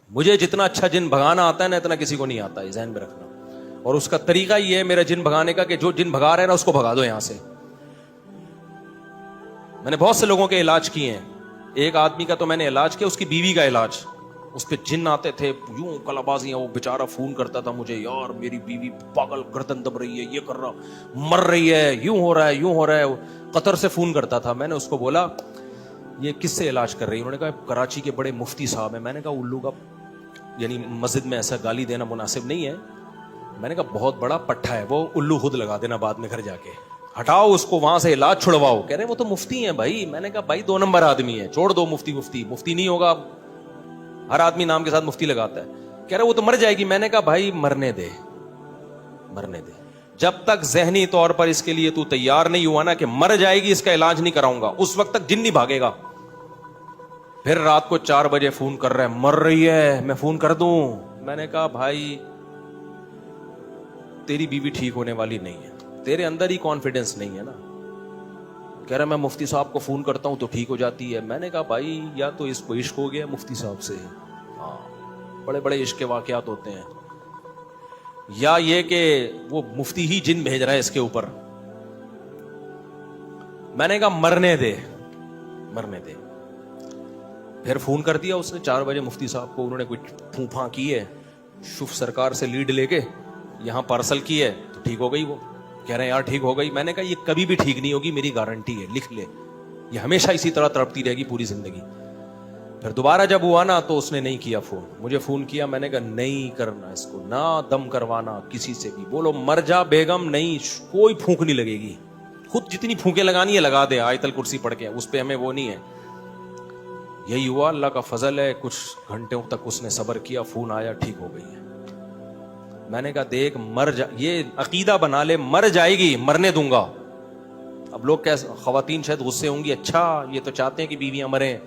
مجھے جتنا اچھا جن بھگانا آتا ہے نا اتنا کسی کو نہیں آتا ہے، ذہن میں رکھنا. اور اس کا طریقہ یہ ہے میرا جن بھگانے کا کہ جو جن بھگا رہے ہیں نا اس کو بھگا دو یہاں سے. میں نے بہت سے لوگوں کے علاج کیے ہیں. ایک آدمی کا تو میں نے علاج کیا، اس کی بیوی کا علاج. اس پہ جن آتے تھے یوں کلابازیاں، وہ بیچارہ فون کرتا تھا مجھے، یار میری بیوی پاگل گردن دب رہی ہے، یہ کر رہا، مر رہی ہے، یوں ہو رہا ہے، یوں ہو رہا ہے. قطر سے فون کرتا تھا. میں نے اس کو بولا یہ کس سے علاج کر رہی ہے؟ انہوں نے کہا کراچی کے بڑے مفتی صاحب ہیں. میں نے کہا الو کا یعنی مسجد میں ایسا گالی دینا مناسب نہیں ہے. میں نے کہا بہت بڑا پٹھا ہے وہ، الو خود لگا دینا بعد میں گھر جا کے، ہٹاؤ اس کو وہاں سے، علاج چھڑواؤ. کہہ رہے وہ تو مفتی ہیں بھائی. میں نے کہا بھائی 2 نمبر آدمی ہے، چھوڑ دو مفتی مفتی نہیں ہوگا. ہر آدمی نام کے ساتھ مفتی لگاتا ہے. کہہ رہے وہ تو مر جائے گی. میں نے کہا بھائی مرنے دے، مرنے دے. جب تک ذہنی طور پر اس کے لیے تو تیار نہیں ہوا نا کہ مر جائے گی، اس کا علاج نہیں کراؤں گا، اس وقت تک جن نہیں بھاگے گا. پھر رات کو 4 بجے فون کر رہے ہیں، مر رہی ہے، میں فون کر دوں. میں نے کہا بھائی تیری بیوی ٹھیک ہونے والی نہیں ہے، تیرے اندر ہی کانفیڈنس نہیں ہے نا. کہہ رہا میں مفتی صاحب کو فون کرتا ہوں تو ٹھیک ہو جاتی ہے. میں نے کہا بھائی یا تو اس کو عشق ہو گیا مفتی صاحب سے، ہاں بڑے بڑے عشق کے واقعات ہوتے ہیں، یا یہ کہ وہ مفتی ہی جن بھیج رہا ہے اس کے اوپر. میں نے کہا مرنے دے، مرنے دے. پھر فون کر دیا اس نے 4 بجے مفتی صاحب کو. انہوں نے کوئی پھوپھاں کی ہے، شف سرکار سے لیڈ لے کے یہاں پارسل کی ہے تو ٹھیک ہو گئی. وہ کہہ رہے ہیں یار ٹھیک ہو گئی. میں نے کہا یہ کبھی بھی ٹھیک نہیں ہوگی، میری گارنٹی ہے، لکھ لے، یہ ہمیشہ اسی طرح تڑپتی رہے گی پوری زندگی. پھر دوبارہ جب ہوا نا تو اس نے نہیں کیا فون، مجھے فون کیا. میں نے کہا نہیں کرنا اس کو، نہ دم کروانا کسی سے بھی. بولو مر جا بیگم، نہیں کوئی پھونک نہیں لگے گی، خود جتنی پھونکیں لگانی ہے لگا دے آیت الکرسی پڑھ کے، اس پہ ہمیں وہ نہیں ہے. یہی ہوا، اللہ کا فضل ہے. کچھ گھنٹوں تک اس نے صبر کیا، فون آیا، ٹھیک ہو گئی ہے. میں نے کہا دیکھ مر جا، یہ عقیدہ بنا لے مر جائے گی، مرنے دوں گا. اب لوگ کیسے، خواتین شاید غصے ہوں گی، اچھا یہ تو چاہتے ہیں کہ بیویاں مریں.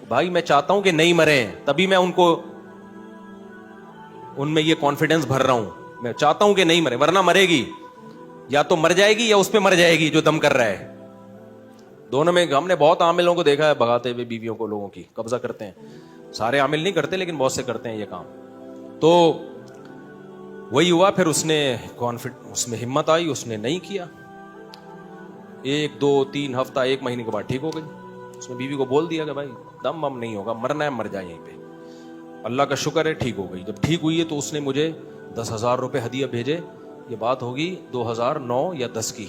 بھائی میں چاہتا ہوں کہ نہیں مریں، تبھی میں ان کو ان میں یہ کانفیڈنس بھر رہا ہوں. میں چاہتا ہوں کہ نہیں مرے، ورنہ مرے گی، یا تو مر جائے گی یا اس پہ مر جائے گی جو دم کر رہا ہے. دونوں میں ہم نے بہت عاملوں کو دیکھا ہے بھگاتے ہوئے بیویوں کو، لوگوں کی قبضہ کرتے ہیں. سارے عامل نہیں کرتے لیکن بہت سے کرتے ہیں یہ کام. تو وہی ہوا. پھر اس نے اس میں ہمت آئی، اس نے نہیں کیا. 1 2 3 ہفتہ 1 مہینے کے بعد ٹھیک ہو گئی. اس نے بیوی کو بول دیا کہ بھائی دم بم نہیں ہوگا، مرنا ہے مر جائے یہیں پہ. اللہ کا شکر ہے ٹھیک ہو گئی. جب ٹھیک ہوئی ہے تو اس نے مجھے 10,000 روپے ہدیہ بھیجے. یہ بات ہوگی 2009 یا 10 کی.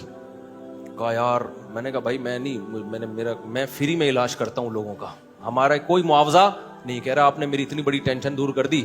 کہا یار، میں نے کہا بھائی میں نہیں، میں فری میں علاج کرتا ہوں لوگوں کا، ہمارا کوئی معاوضہ نہیں. کہہ رہا آپ نے میری اتنی بڑی ٹینشن دور کر دی.